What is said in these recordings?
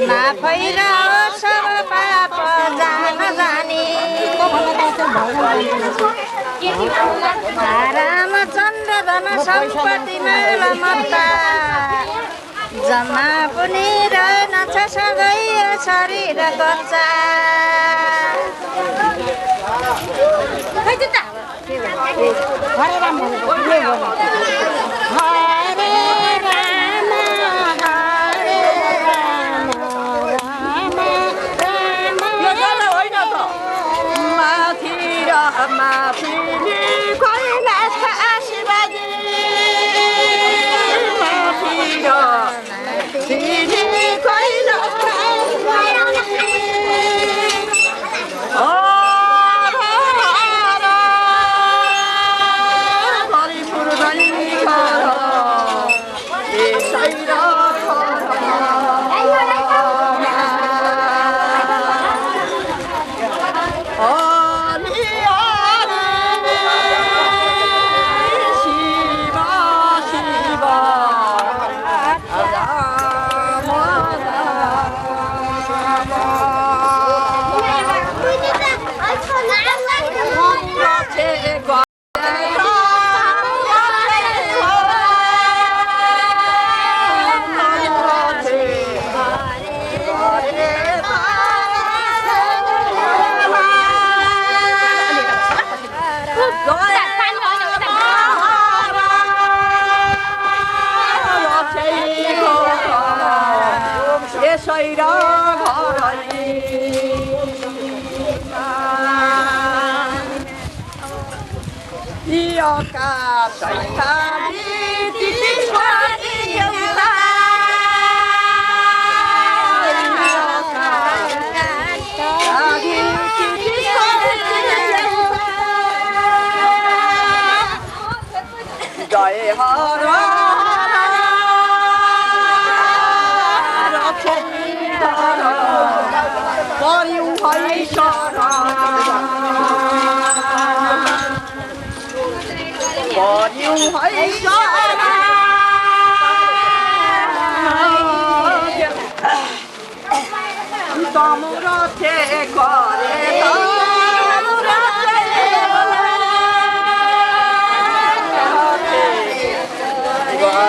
नफैलाओस् सब पाप जान जानी रामचन्द्र धन सम्पत्ति मेला मत्ता जम्मा पनि रहेनछ सबै शरीर कच्चा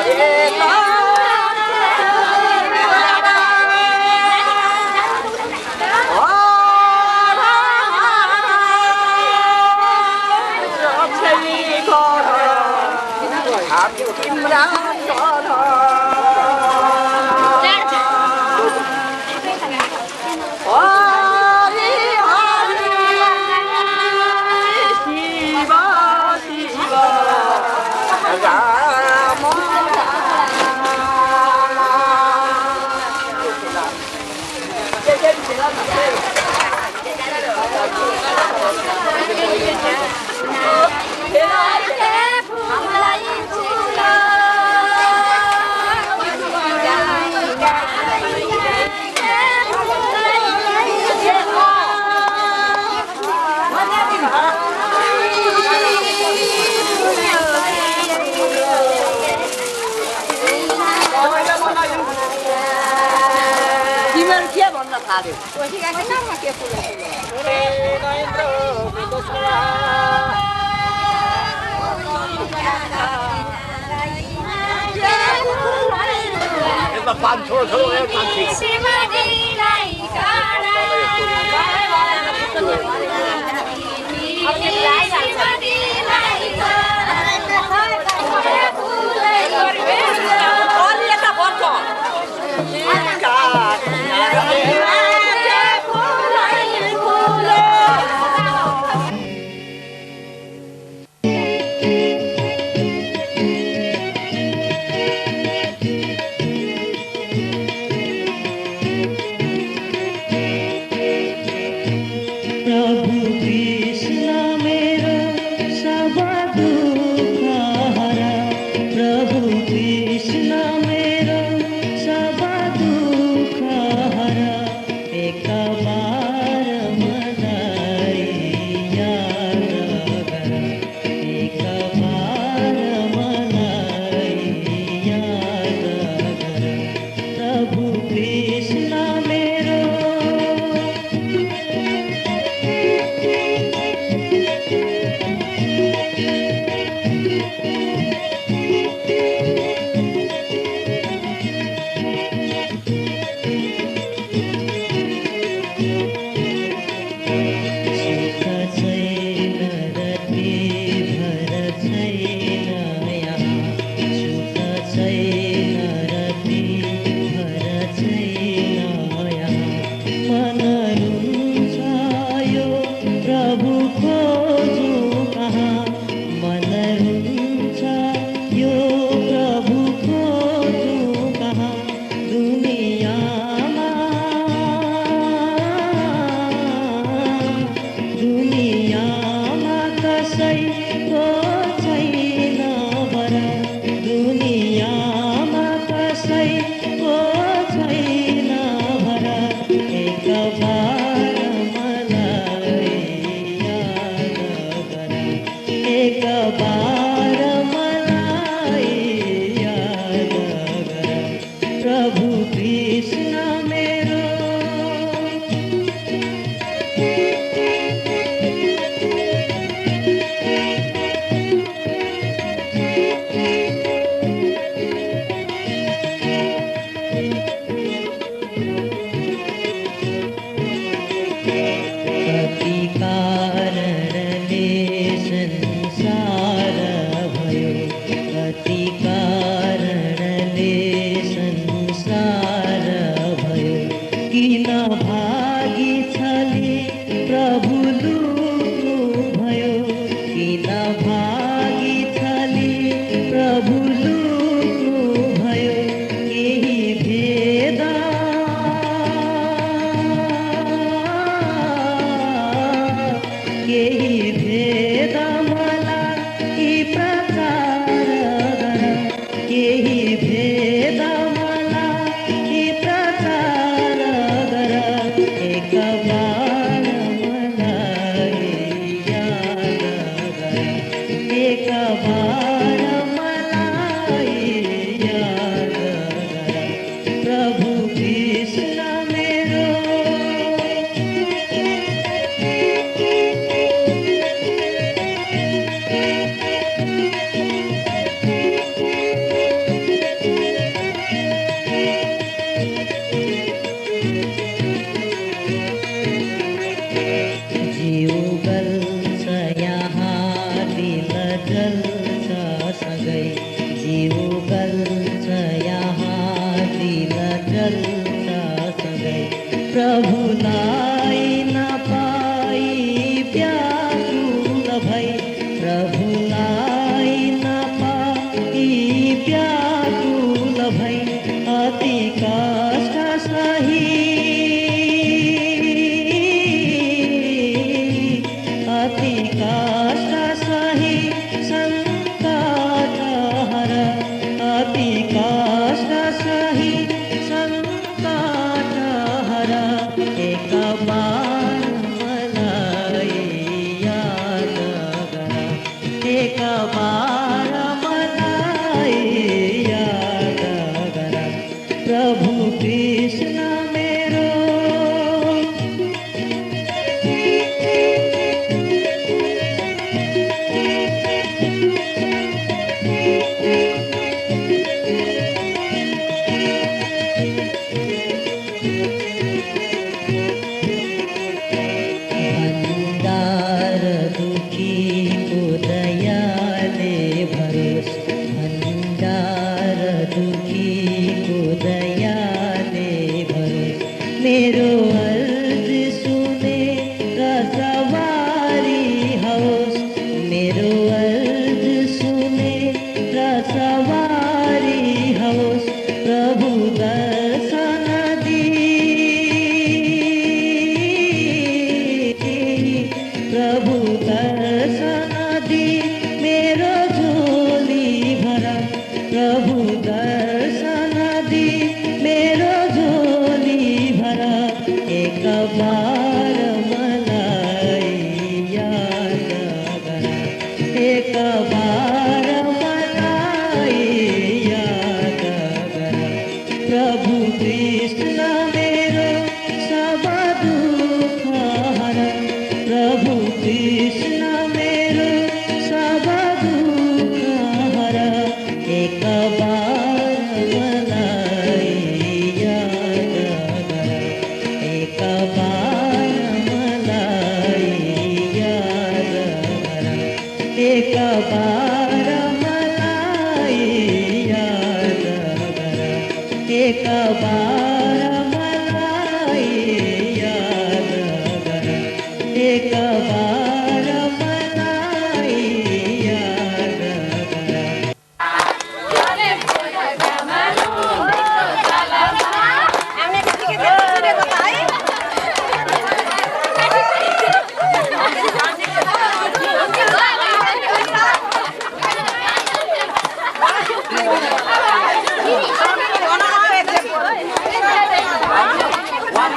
हरे राम प्रभु कृष्ण मेरो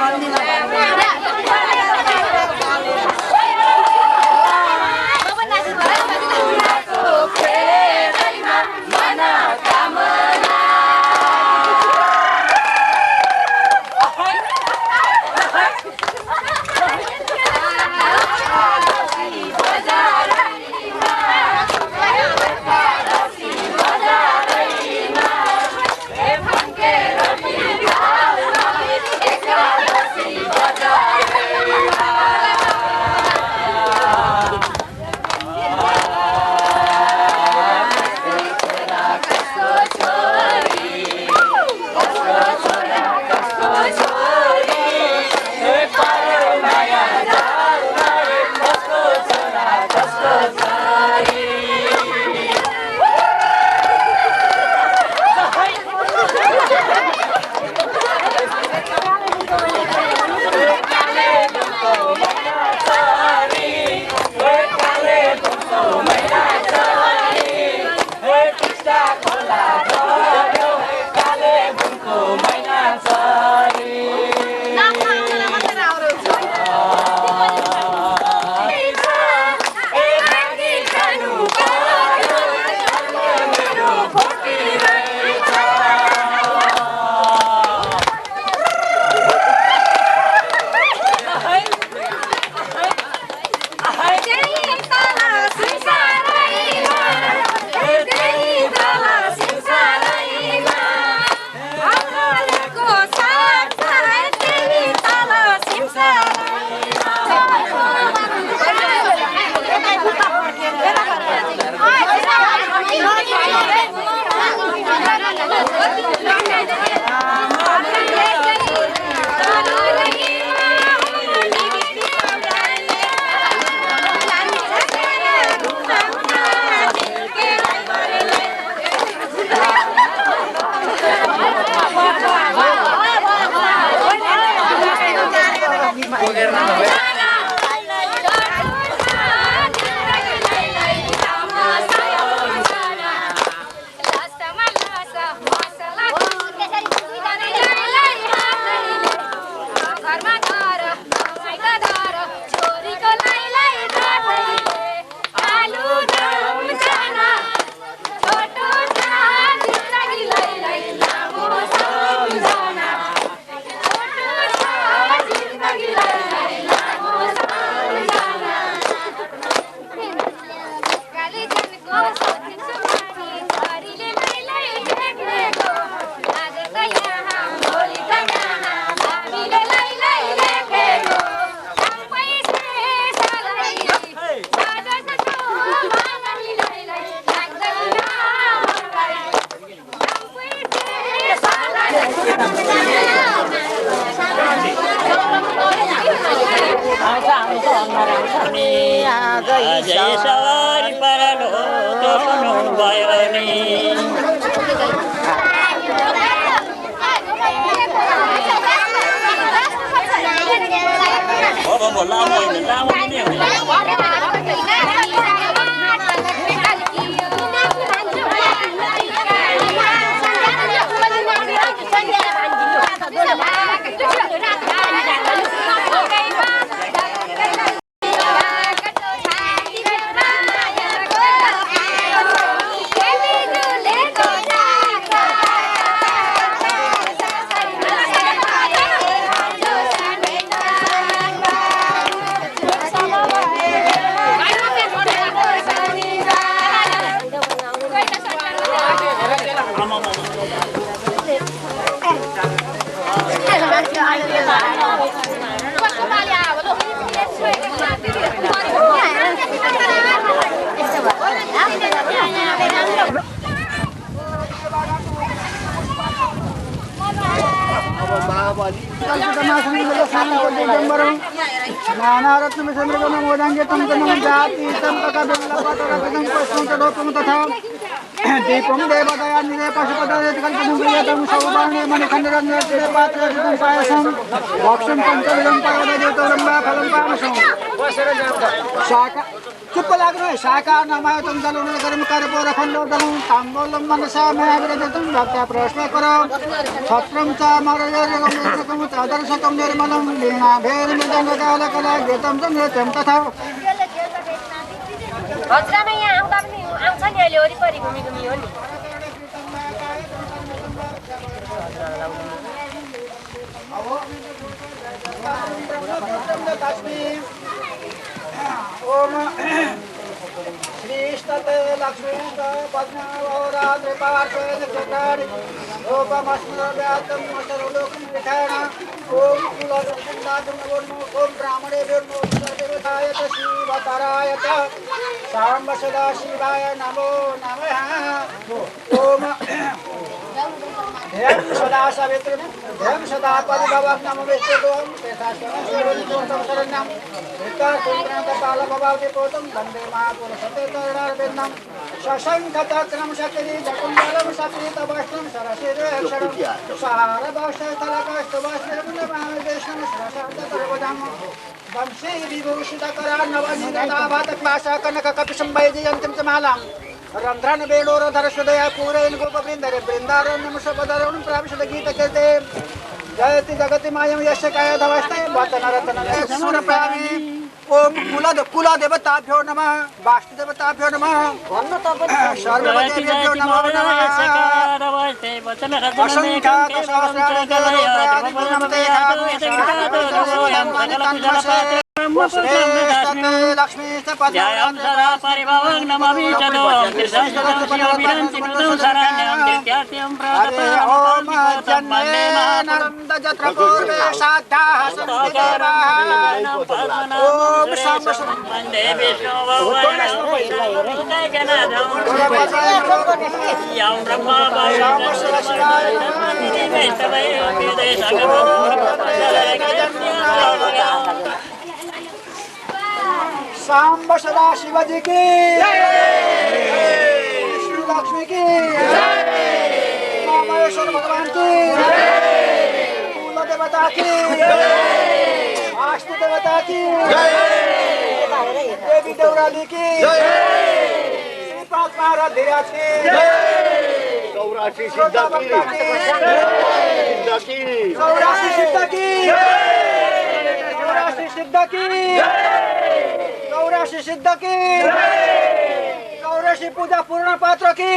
One अझै सवारी परलो तोक्नु भयो नि लामो नि दीपम देवदयान्निधे पशुपतिकल्पसंक्रियतं सौवर्णे मणिखण्डरत्नस्य पात्रं पायसं भक्षं पञ्चविधं पायददेवतरम्बा फलं पामसं शाका चुप लाग्नु है शाका नमायतं दलुन कर्म कर्पूर खण्डोदलं ताम्बूलं मनसा मयाविरजतं भक्त्या प्रश्न कर छत्रं च मरयरगं चादर्शकं निर्मलं वीणा भेरमृदङ्गकालकला गीतं च नृत्यं तथा हजुरमा यहाँ आउँदा पनि आउँछ नि अहिले वरिपरि घुमी घुमी हो नि ओम श्रीष्टते लक्ष्मी पद्मावरात्रि पार्श्वे नक्षत्राणि रूपमस्मरव्यातं मशरुलोकं विधान ओम कुलदुर्गुण्डादुर्गुण्डो ओम ब्राह्मणेभ्यो देवताय च शिवतराय च साम्ब सदा शिवाय नमो नमः ओम ध्यं सदा सवित्रं ध्यं सदा परिभवं नमो विष्णुं तेषां शरणं कालभवावति पोतं वन्दे महापुरुषतेतरणार्विन्दं शशङ्खचक्रं शक्ति जकुण्डलं सप्रीतवस्त्रं सरसिरेक्षणं सहारभाषस्थलकस्तुभस्त्रमुण्डमाविष्णं सरसान्तर्वजं वंशी विभूषितकरान्नवनिगताभातपाशा कनककपिशं वैजयन्तीं च मालां रन्ध्रन् वेणोरधरसुदया पूरयन् गोपवृन्दरे बृन्दारण्यमुषपदरुणं प्राविशद गीतकीर्ते जयति जगति मायं यस्य कायधवस्ते वतनरत्नसूरप्रामि ओम कुलदेवताभ्यो नमः वास्तुदेवताभ्यो नमः सर्वदेवेभ्यो नमो नमः लक्ष्मी जयं सदा परिभवं नमामि चलो ओम जन्मेनानन्द जत्र पूर्वे साध्याः सन्ति देवाः ओम वन्दे विष्णु यं ब्रह्मा सांब सदा शिवजी की श्री लक्ष्मी की महेश्वर भगवान की कुल देवता की वास्तु देवता की देवी देवराली की श्रीपाद महाराज धीराज की चौरासी सिद्ध की चौरासी सिद्ध की चौरासी सिद्ध की चौरासी सिद्ध की चौरासी पूजा पूर्ण पात्र की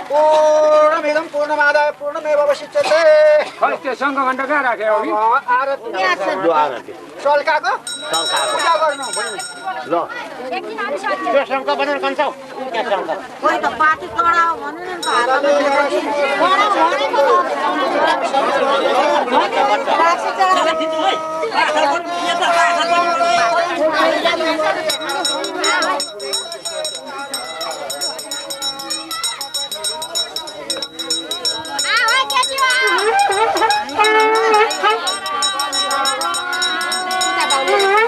पूर्णमिदं पूर्णमादाय पूर्णमेवावशिष्यते त्यो शङ्ख घण्ट कहाँ राख्यो आरती चल्काको पूजा गर्नु ल त्यो शङ्ख भनेर कन्छौ त्यहाँ शङ्ख कोही त पाटी चढाओ भनेर नि त Hãy subscribe cho kênh Ghiền Mì Gõ để không bỏ lỡ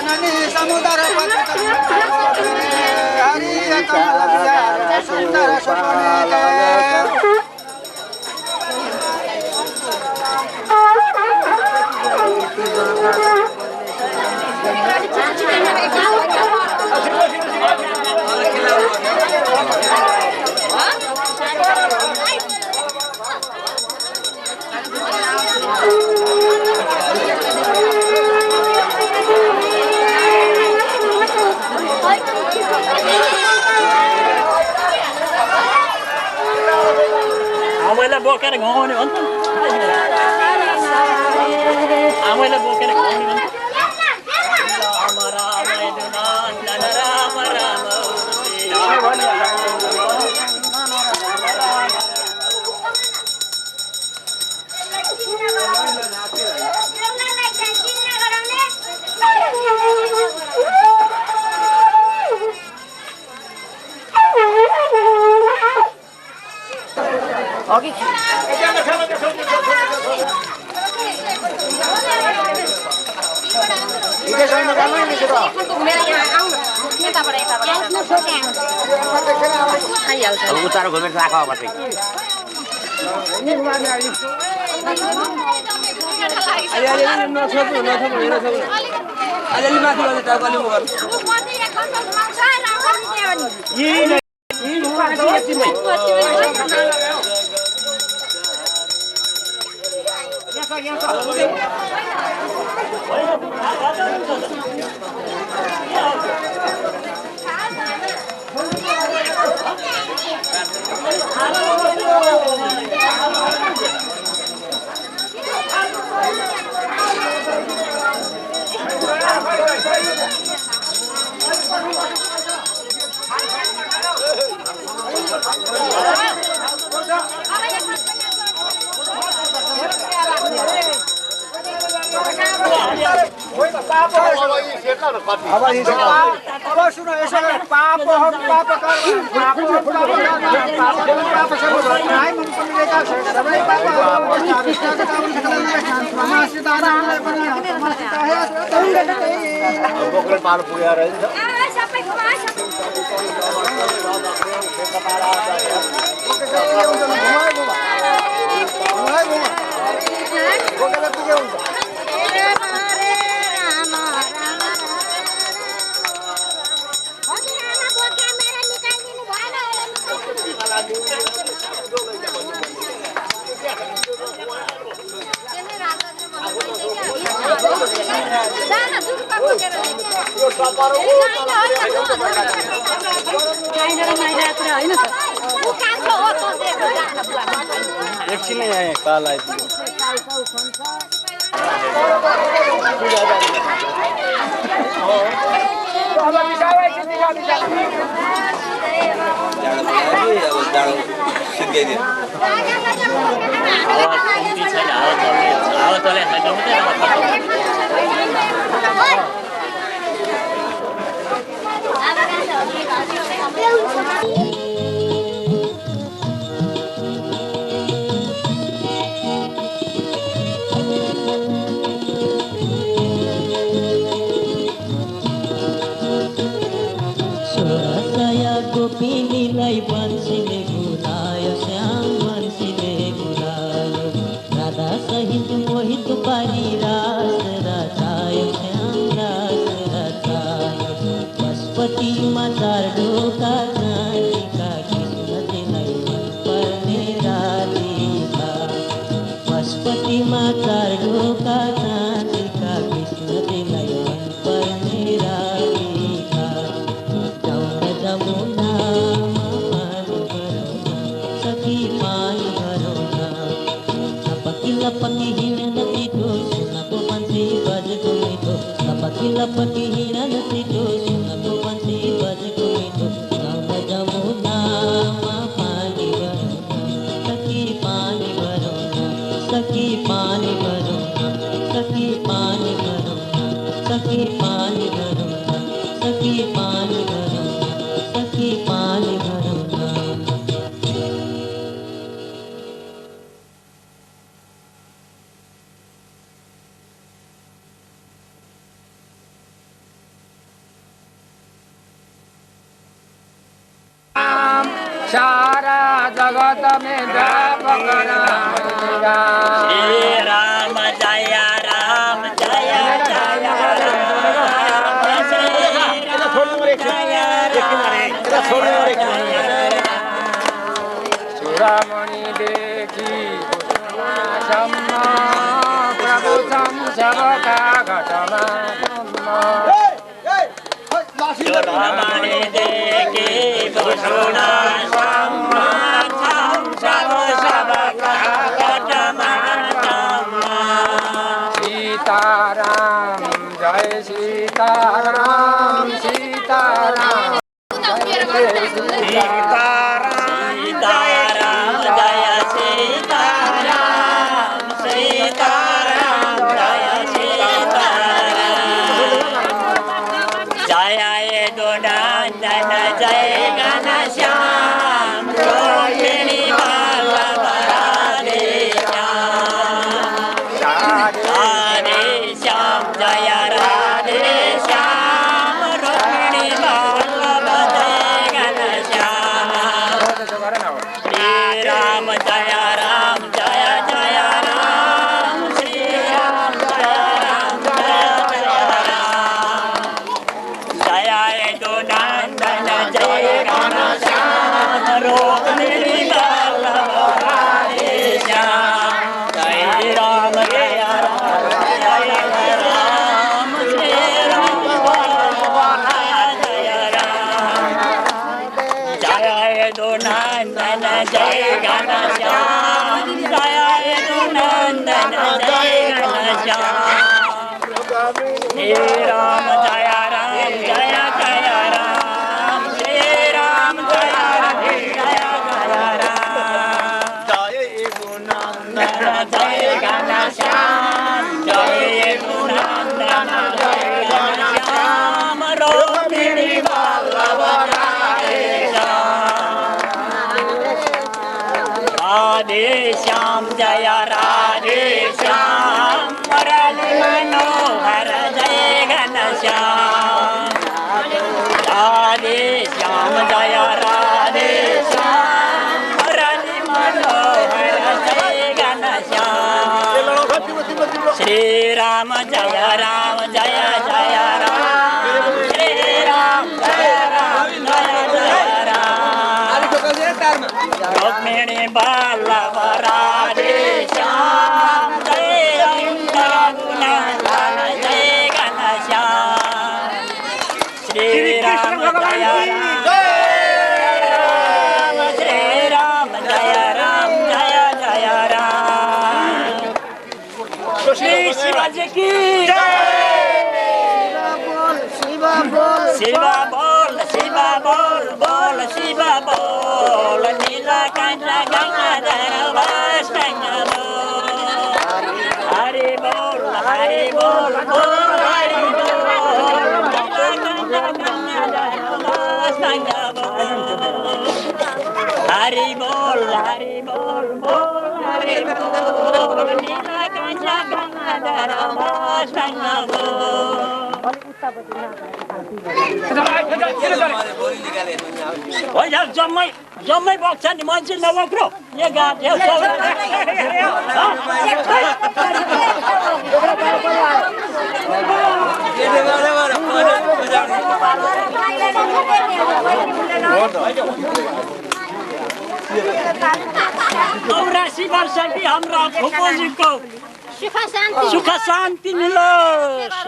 जननी समुद्र हरि सुंदर सपने आमैलाई बोकेर घुमाउने भन्छ आमैलाई बोकेर घुमाउने भन्छ राम राम दुना राम राम उचारो घुमेर राख अब चाहिँ अब सुनो यसो पाप हम पाप एकछिनै यहाँ काल आइपुग्यो हावा चले गोपिनीलाई बन्सीले भुलायो श्याम बन्सीले भुलायो राधा सहित मोहित पारी रास रचायो श्याम रास रचायो पशुपतिमा चार ढोका नाचिका कृष्णजीलाई मन पर्ने राधिका पशुपतिमा चार ढोका नाचिका कृष्णजीलाई मन पर्ने राधिका जाउन जमुना लपकी हिँड्न छिटो सुनको बन्सी बजेको मिठो लपकी हिँड्न छिटो सुनको बन्सी बजेको मिठो गाउन जमुनामा पानी भरौँ सखी पानी भरौँ सखी पानी भरौँ सखी पानी भरौँ सखी पानी भरौँ सखी पानी भरौँ सखी पानी भरौँ सारा जगत में व्यापक राम तेरा। श्री राम जय राम जय जय राम श्री चूड़ामणि देखी प्रभु सबका घटमा चूड़ामणि देखी भूषण सीताराम जय सीताराम सीताराम सीताराम सीताराम जय सीताराम सीताराम जय सीताराम जय यदुनंदन जय घनश्याम रोहिणी वल्लभ राधे श्याम जय राधे श्याम रोहिणी वल्लभ जय घनश्याम श्री राम जय जय राम श्री राम जय जय राम जय यदुनंदन जय घनश्याम रोहिणी वल्लभ राधे श्याम जय राम जय राम श्री राम जय राम जय यदुनंदन जय घनश्याम जय यदुनंदन जय घनश्याम श्री राम जय जय राम श्री राम जय जय राम जय यदुनंदन जय घनश्याम जय यदुनंदन जय घनश्याम रोहिणी वल्लभ राधे श्याम जय राधे श्याम मुरली मनोहर जय घनश्याम राधे श्याम जय राधे श्याम मुरली मनोहर जय घनश्याम श्री राम जय जय राम श्री राम जय जय राम रुक्मिणी वल्लभ राधे श्याम जय रघुनंदन जय घनश्याम श्री राम जय श्री राम जय जय राम श्री शिवाजी की शिवा बोल बोल शिवा बोल नीलकंठ गंगाधर वासंग बोल हरि बोल बोल हरि बोल नीलकंठ गंगाधर वासंग बोल हरि बोल बोल हरि बोल नीलकंठ गंगाधर वासंग बोल जम्मै बग्छ नि मान्छे नबक्रो यो गाँठ चौरासी वर्ष कि हाम्रा फुपूजीको सुख शान्ति मिलोस्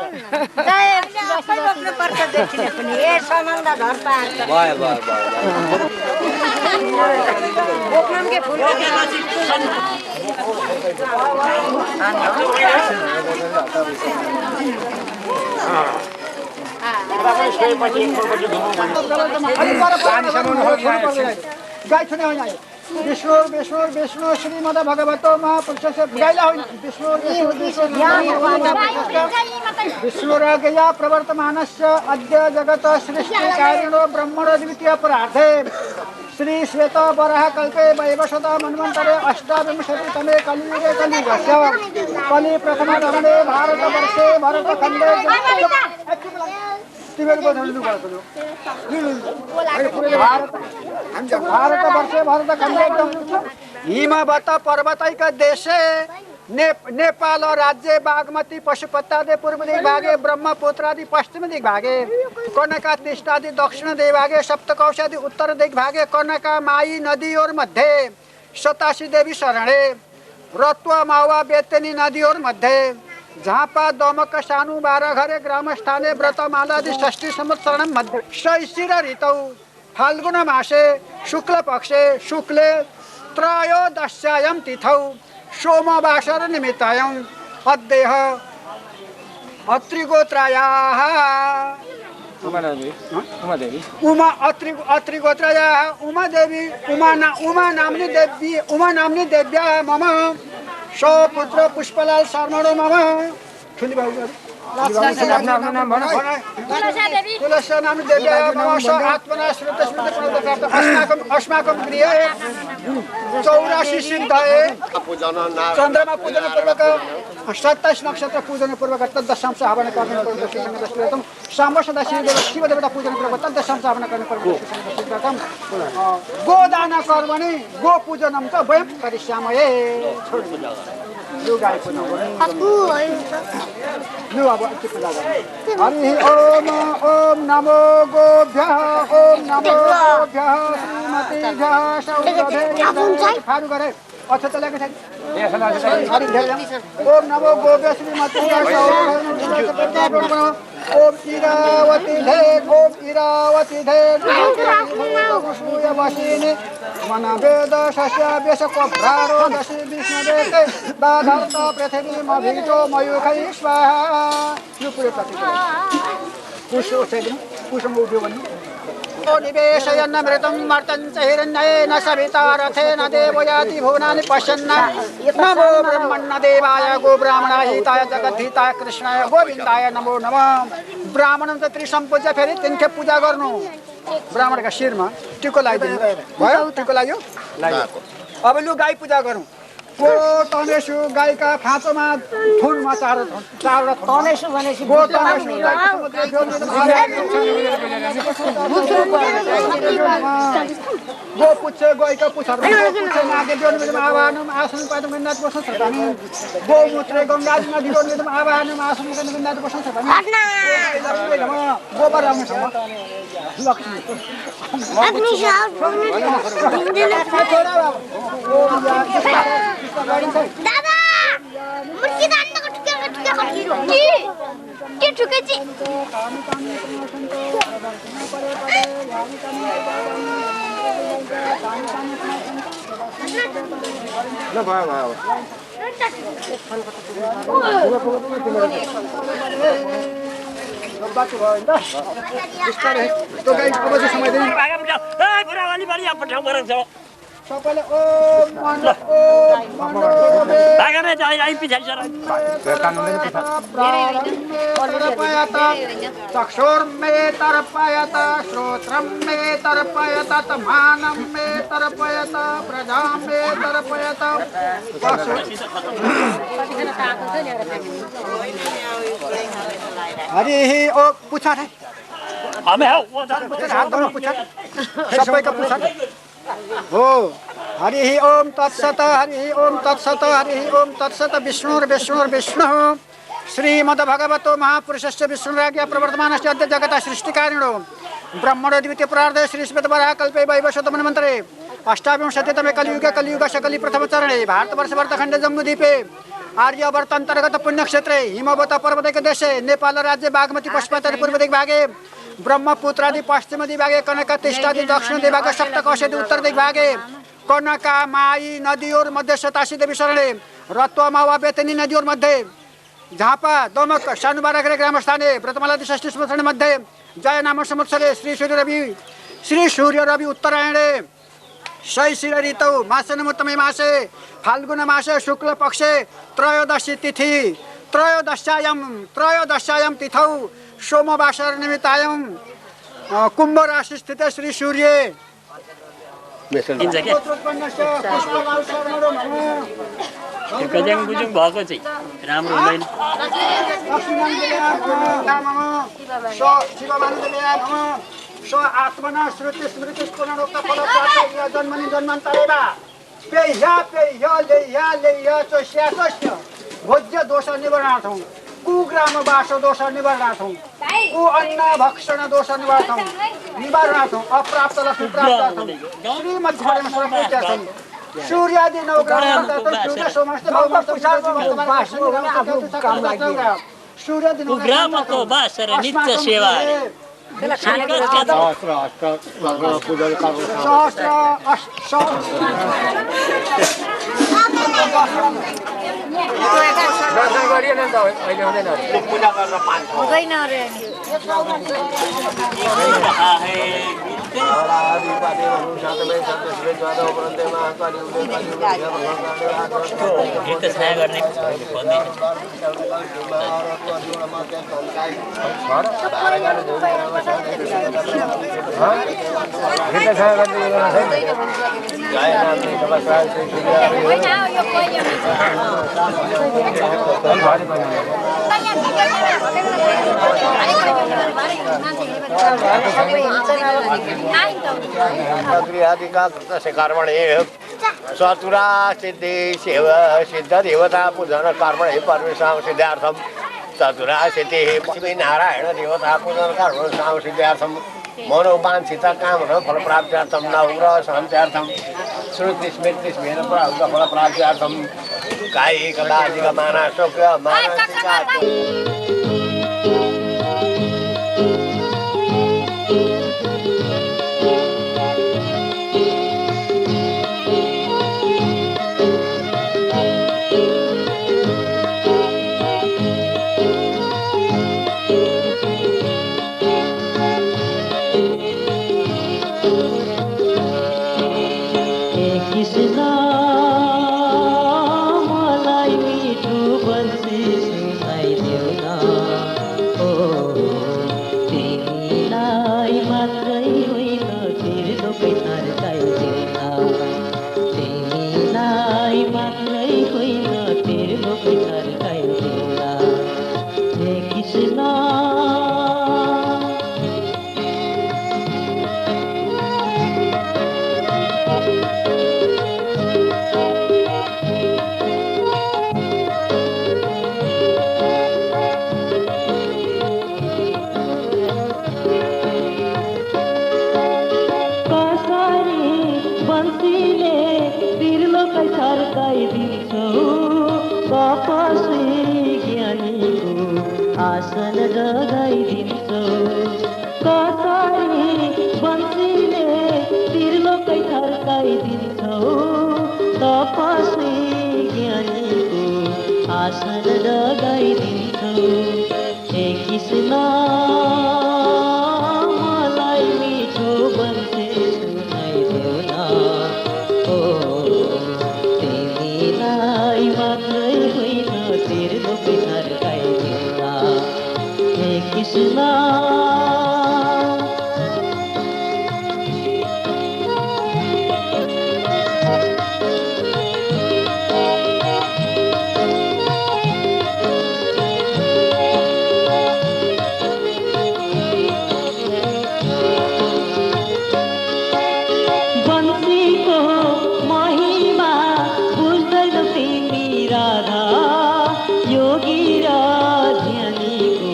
विष्णु विष्णु विष्णु श्रीमद भगवतो महापुरुष विष्णुराज्ञया प्रवर्तमानस्य अद्य जगत सृष्टिकारिणो ब्रह्मणो द्वितीय परार्धे श्री श्वेत वराह कल्पे वैवशत मन्वन्तरे अष्टाविंशतितमे कलियुगे कलियुगस्य कलि प्रथम धरणे भारतवर्षे भरतखण्डे तिमीहरू बजाउनु लुगाको भारतवर्षे भारत खण्ड हिमवत पर्वतैक देशे नेपाल राज्य बागमती पशुपत्यादि पूर्व दिग्भागे ब्रह्मपुत्रादि पश्चिम दिग्भागे कर्णका तिष्ठादि दक्षिण दिग्भागे सप्तकोशादि उत्तर दिग्भागे कर्णका माई नदी और मध्य सतासी देवी शरणे रत्वा मावा बेतनी नदी और मध्य झापा दमक सानु बारह घरे ग्राम स्थाने व्रतमालादि षष्ठी संवत्सरण मध्य शैशिर ऋतौ फाल्गुन मासे शुक्ल पक्षे शुक्ले त्रयोदश्यायां तिथौ सोमवासर निमित्तायं अद्यः अत्रिगोत्रायाः अत्रिगोत्रायाः उमा नाम्नी देव्या मम सपुत्र पुष्पलाल शर्मणो मम ठुली बाबु तुलसा नाम देव्या मम स आत्मना श्रुत अस्माकं गृहे 84 सिद्धये चन्द्रमा पूजन पूर्वक 27 नक्षत्र पूजन पूर्वक तद्दशांश हवन करने पूर्वक सामसदशी शिव देवता पूजन पूर्वक तद्दशांश हवन करने पूर्वक गोदान कर्मणि गो पूजनम च वयं करिष्यामहे यो गाई पूजन यो अब के पूजा गर्ने हरि ओम ओम नमो गोभ्यः ओम नमो गोभ्यः श्रीमतीभ्यः सौरभ्यः फारु गरे अच्छा चलेको छ ओम नमो गोभ्यः श्रीमतीभ्यः सौरभ्यः ओम इरावती धे वशिनी मन वेद शस्य व्यसक भ्रारो दशि विष्णुदेते दाधर्त पृथ्वी मभीजो मयूखै स्वाहा यो पुरै प्रतीक पुष्प छैन पुष्प उठ्यो भन्नु निवेशयन्न मृतं मर्तञ्च हिरण्येन सविता रथेन देवयाति भुवनानि पश्यन्न नमो ब्रह्मण्य देवाय गो ब्राह्मणाय हिताय जगद्धिताय कृष्णाय गोविन्दाय नमो नमः ब्राह्मणं त त्रिसम्पूज्य फेरि तिनखे पूजा गर्नु ब्राह्मणका शिरमा टिको लगाइदिनु भयो टिको लाग्यो अब लु गाई पूजा गरौँ गो तनेसु गाईका खाँचोमा थुनमा चारवटा तनेसु भनेपछि गो तनेसु गो पुच्छे गईका पुच्छर पुच्छे नागे जोन आवाहनम आसन पादम गन्नाथ बस्न छतानी गो मूत्रे गंगा नदी जोन आवाहनम आसन गन्नाथ बस्न छतानी गोबर आउनु छ लक्ष्मी अग्नि साहब दादा मुर्गी दान्न को ठुके के ठुके जी ल भयो बाटो भयो नि त बिस्तारै त्यो गाई अब चाहिँ समय दिनु बुढावाली बढी अब ठाउँ गरेको छ सबैले ओम मन ओम भागमे जाइ जाइ पछाडी सर चक्षुर्मे तर्पयत श्रोत्रं मे तर्पयत मानं मे तर्पयत प्रजां मे तर्पयत हरि ओ पुछा रे हमे हो हात धरो पुछा सबैको पुछा हो हरि ओम तत्सत हरि ओम तत्सत हरि ओम तत्सत विष्णु श्रीमद्भगवतो महापुरुषस्य विष्णुराज्ञा प्रवर्तमानस्य अद्य जगतः सृष्टिकारिणो ब्रह्मणो द्वितीय प्रार्धे श्रीश्वेतवराह कल्पे वैवस्वतमन्वन्तरे अष्टाविंशतितमे कलियुगस्य कलि प्रथम चरणे भारतवर्ष वर्तखण्डे जम्बूद्वीपे आर्यवर्त अन्तर्गत पुण्यक्षेत्रे हिमवत पर्वतैक देशे नेपाल राज्य बागमती पशुपत्यादि पूर्व दिग्भागे ब्रह्मपुत्रादि पश्चिम दिग्भागे कनका तिष्ठादि दक्षिण दिग्भागे सप्तकोशादि उत्तर दिग्भागे कर्णका माई नदी और मध्य सतासी देवी शरणे रत्वा मावा बेतनी नदी और मध्य झापा दमक सानु बारह ग्राम स्थाने व्रतमालादि षष्ठी संवत्सरण मध्ये जय नाम संवत्सरे श्री सूर्य रवि उत्तरायणे शैशिर ऋतौ मासनमोत्तमे मासे फाल्गुन मासे शुक्ल पक्षे त्रयोदशी तिथि त्रयोदश्यायां तिथौ सोमवासर निमित्तायं कुंभ राशि स्थित श्री सूर्य गज्याङ बुजुङ भएको चाहिँ राम्रो हुँदैन लक्ष्मीनारायण देवया नमः स आत्मना श्रुति स्मृति पुनरुक्त फल प्राप्त जन्मनि जन्मान्तरेवा पेह्या पेह्य लेह्या लेह्य चोष्या चोष्य भोज्य दोष निवारणार्थं कुग्राम वास दोष निवारणार्थं कु अन्न भक्षण दोष निवारणार्थं अप्राप्त लक्ष्मी प्राप्तार्थं श्रीमद्भागवतं सर्वपूज्यार्थं सूर्यादि नवग्रह सूर्य सोमस्त भवमस्त सूर्यादि ग्रामको बास र नित्य सेवा दर्शन गरिएन नि त अहिले हुँदैन पूजा गर्न पान्छ हुँदैन रे गीत छाया गर्ने भन्दैछ कर्मणे चतुरा सिद्धि शिव सिद्ध देवता पूजन कर्मणे परमेश्वर सिद्धार्थम चतुरा सिद्धि लक्ष्मीनारायण देवता पूजन कर्म सिद्धार्थम मनोवांछित काम फल प्राप्त्यार्थम नवग्रह शान्त्यार्थम श्रुति स्मृति स्मेर फल प्राप्त्यार्थम कायिक लाजिक मानसिक आसन जगाइदिन्छौ कसरी बन्सीले तिर्लोकै थर्काइदिन्छौ तपस्वी ज्ञानीको आसन जगाइदिन्छौ हे कृष्ण मलाई मिठो बन्सी सुनाइदेऊ न ओ तिमीलाई मात्रै होइन तिर्लोकै थर्काइदिन्छ कृष्ण बन्सीको महिमा बुझ्दैन तिमी राधा योगी र ध्यानीको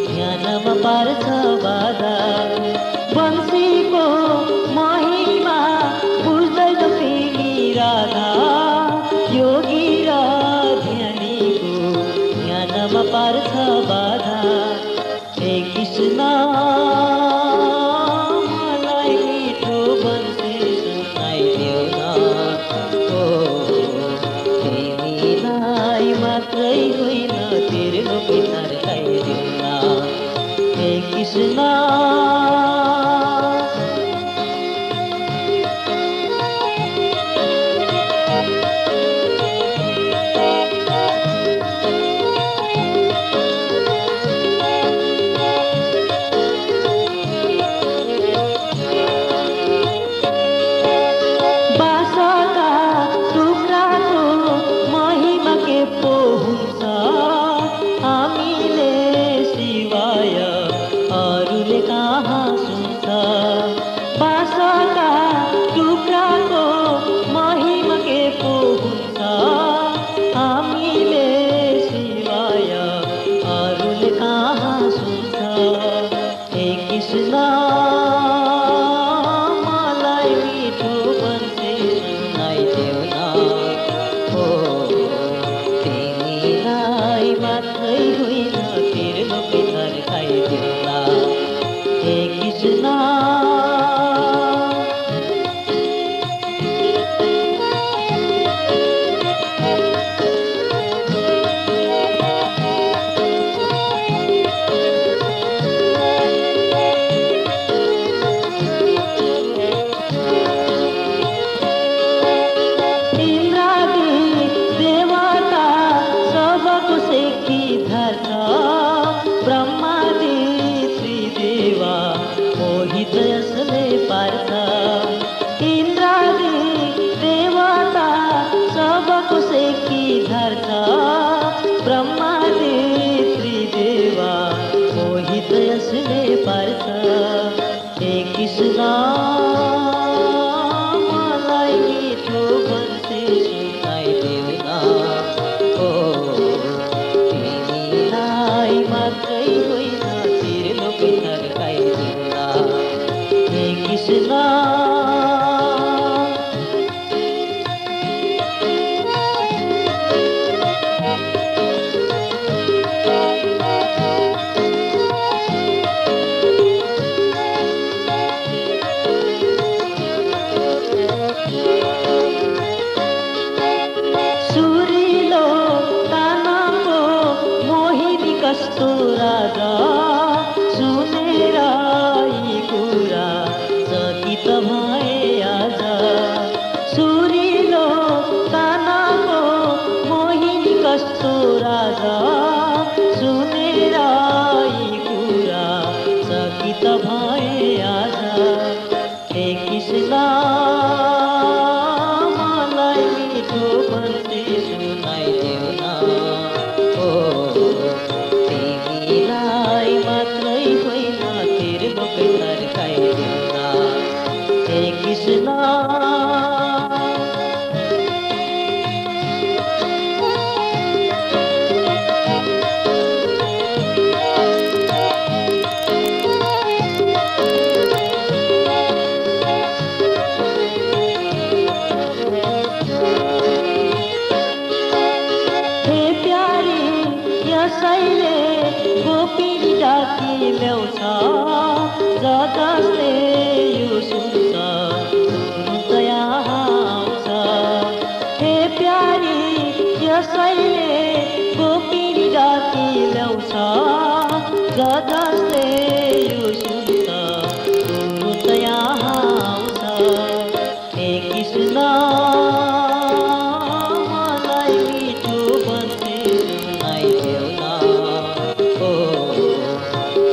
ध्यानमा पार्छ बाधा बन्सीको महिमा बुझ्दैन तिमी राधा योगी र ध्यानीको ध्यानमा पार्छ बाधा हे कृष्ण मलाई मिठो बन्सी सुनाइदेऊ न ओ तिमीलाई मात्रै होइन तिर्लोकै थर्काइदेऊ न हे कृष्ण बासाका टुक्राको मही जाति ल्याउँछ जसले यो सुन्छ दया आउँछ हे प्यारी यसैले गोपी जाति ल्याउँछ जसले यो सुन्छ दया आउँछ हे कृष्ण मलाई मिठो बन्थे सुनाइदेऊ न ओ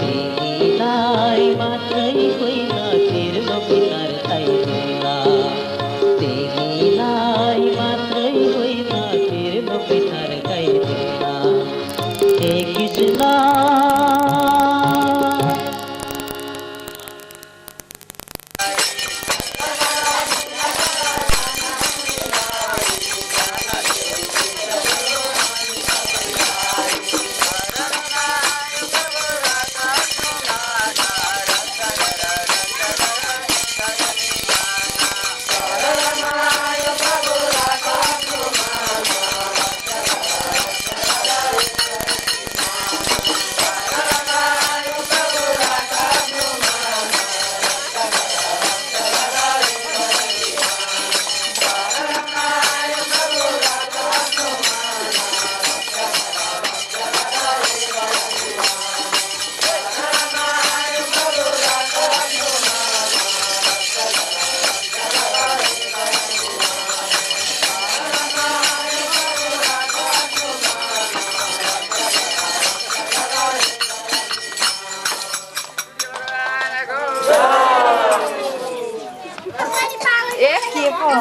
तिमीलाई मात्रै होइन तिम्रो पितरलाई तिमीलाई मात्रै होइन तिम्रो पितरलाई हे कृष्ण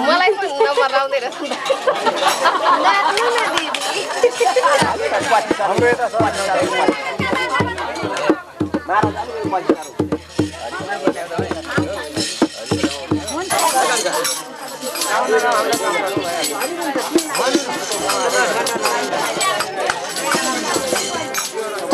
मलाई नम्बर आउँदैन नाच्नु न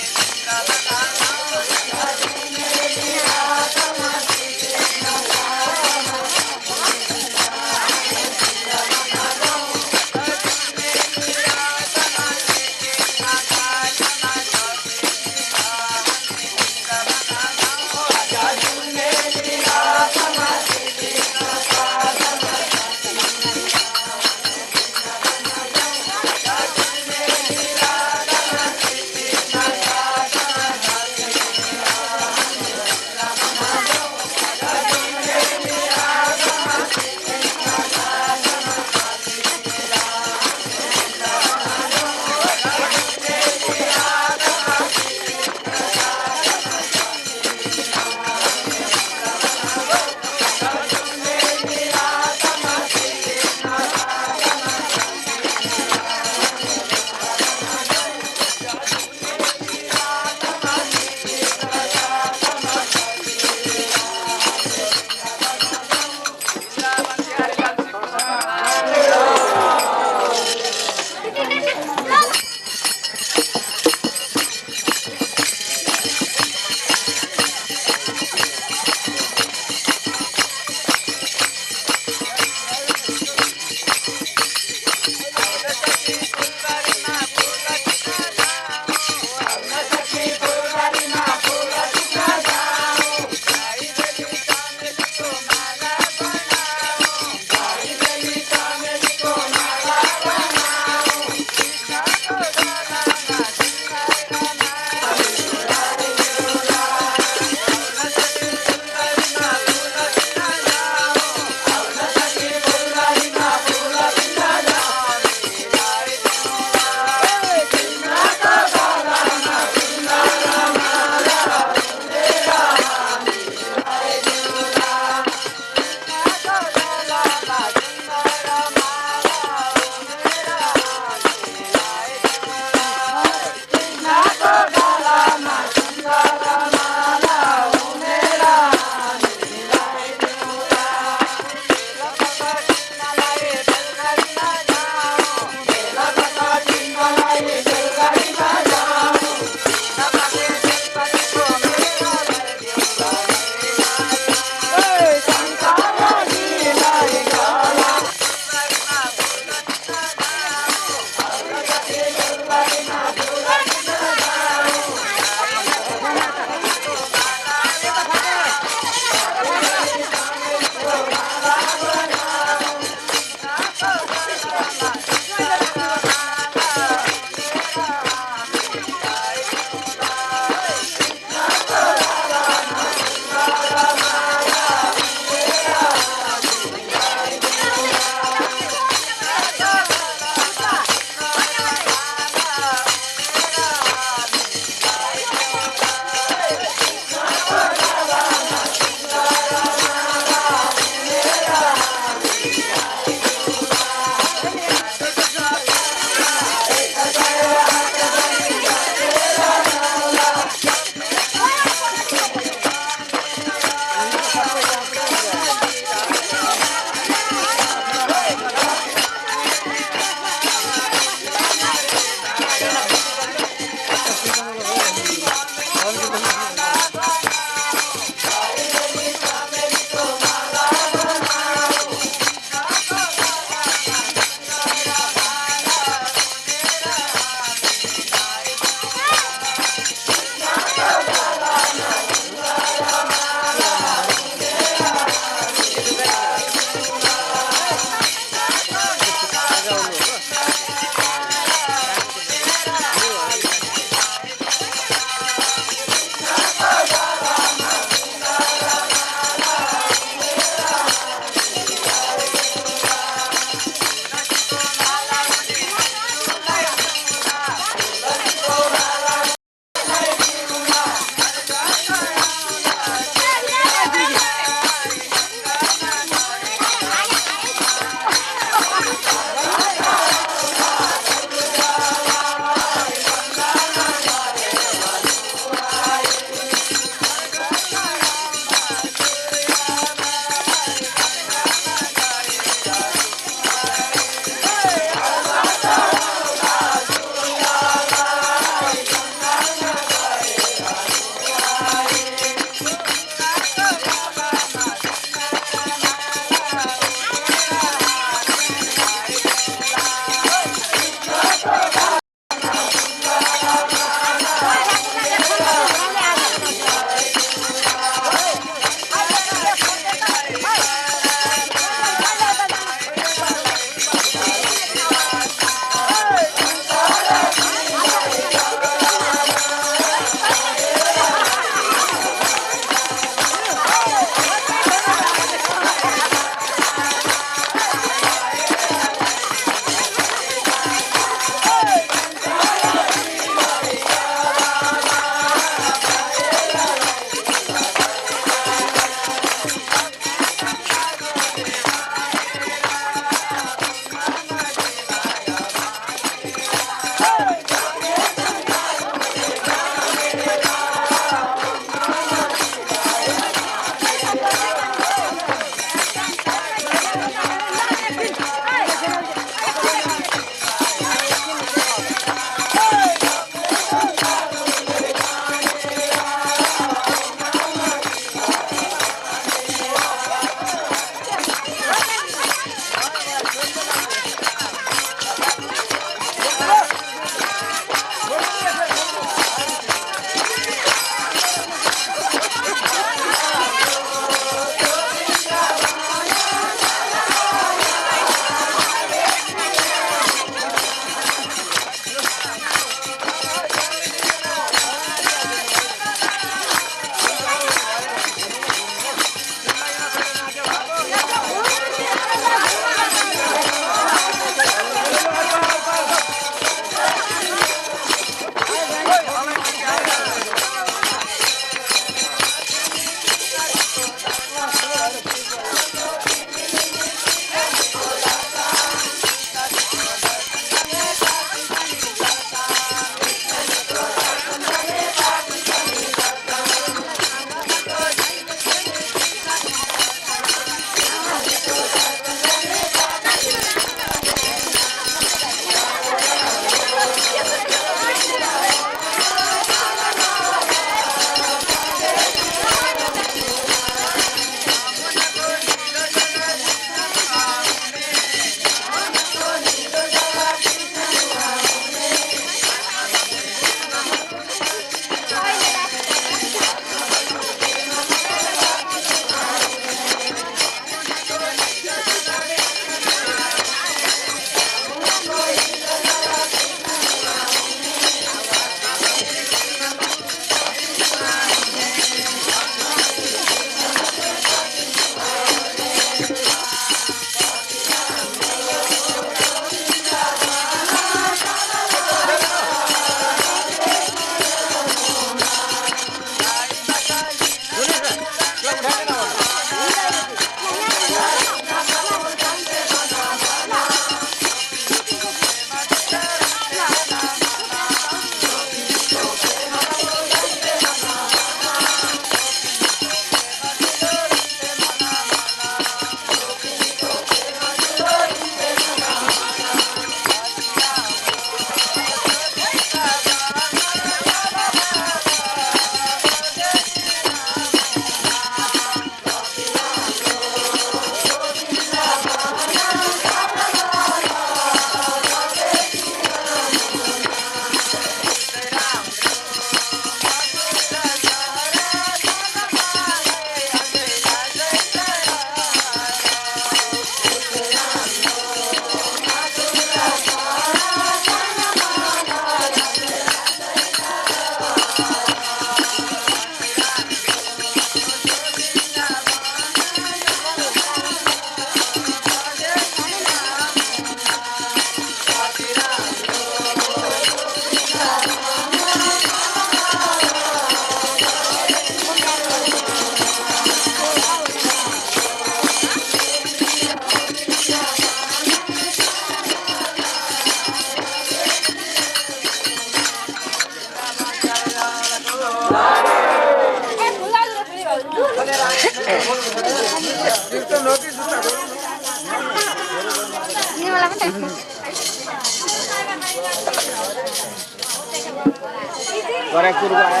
गोरखपुर को आया